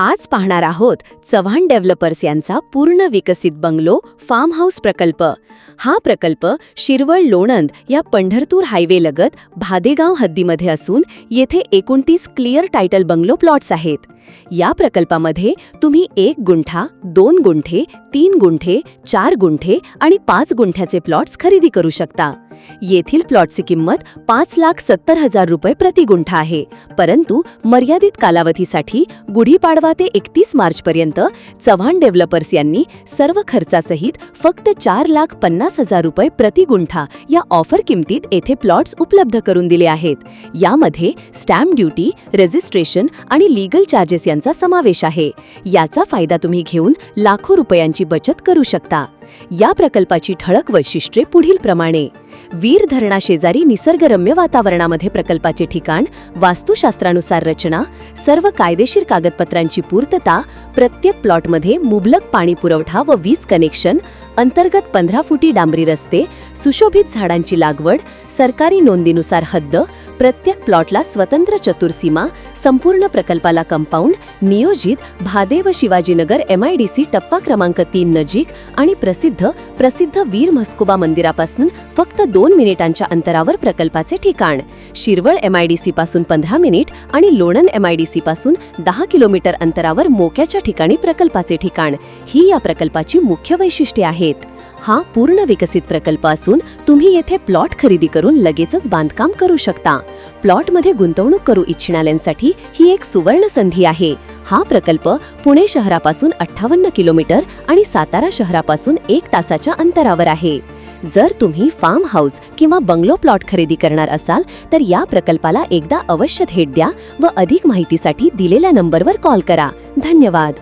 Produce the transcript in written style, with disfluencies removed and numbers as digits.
आज पाहणार आहोत चव्हाण डेव्हलपर्स यांचा पूर्ण विकसित बंगलो फार्म हाऊस प्रकल्प। हा प्रकल्प शिरवळ लोणंद या पंढरपूर हायवे लगत भादेगाव हद्दीमध्ये असून येथे 29 क्लिअर टायटल बंगलो प्लॉट्स आहेत। या प्रकल्पामध्ये तुम्ही 1 गुंठा, 2 गुंठे, 3 गुंठे, 4 गुंठे आणि 5 गुंठ्याचे प्लॉट्स खरेदी करू शकता। येथील प्लॉटची किंमत 5,70,000 रुपये प्रति गुंठा आहे, परंतु मर्यादित कालावधीसाठी गुढीपाडवा ते 31 मार्चपर्यंत चव्हाण डेव्हलपर्स यांनी सर्व खर्चासहित फक्त 4,50,000 रुपये प्रति गुंठा या ऑफर किमतीत येथे प्लॉट्स उपलब्ध करून दिले आहेत। यामध्ये स्टॅम्प ड्युटी, रजिस्ट्रेशन आणि लीगल चार्जेस यांचा समावेश आहे। याचा फायदा तुम्ही घेऊन लाखो रुपयांची बचत करू शकता। या प्रकल्पाची ठळक वैशिष्ट्ये पुढील प्रमाणे: वीर धरणाशेजारी निसर्गरम्य वातावरणामध्ये प्रकल्पाचे ठिकाण, वास्तुशास्त्रानुसार रचना, सर्व कायदेशीर कागदपत्रांची पूर्तता, प्रत्येक प्लॉटमध्ये मुबलक पाणी पुरवठा व वीज कनेक्शन, अंतर्गत 15 फुटी डांबरी रस्ते, सुशोभित झाडांची लागवड, सरकारी नोंदीनुसार हद्द, प्रत्येक प्लॉटला स्वतंत्र चतुर्सीमा, संपूर्ण प्रकल्पाला कंपाऊंड, नियोजित भादे व शिवाजीनगर MIDC टप्पा क्रमांक 3 नजीक आणि प्रसिद्ध वीर म्हस्कोबा मंदिरापासून फक्त 2 मिनिटांच्या अंतरावर प्रकल्पाचे ठिकाण, शिरवळ MIDC पासून 15 मिनिट आणि लोणंद MIDC पासून 10 किलोमीटर अंतरावर मोक्याच्या ठिकाणी प्रकल्पाचे ठिकाण ही या प्रकल्पाची मुख्य वैशिष्ट्ये आहेत। हा पूर्ण विकसित प्रकल्प असून तुम्ही येथे प्लॉट खरेदी करून लगेचच बांधकाम करू शकता। प्लॉटमध्ये गुंतवणूक करू इच्छिणाऱ्यांसाठी ही एक सुवर्ण संधी आहे। हा प्रकल्प पुणे शहरापासून 58 किलोमीटर आणि सातारा शहरापासून 1 तासाच्या अंतरावर आहे। जर तुम्ही फार्म हाऊस किंवा बंगलो प्लॉट खरेदी करणार असाल तर या प्रकल्पाला एकदा अवश्य भेट द्या व अधिक माहितीसाठी दिलेल्या नंबरवर कॉल करा। धन्यवाद।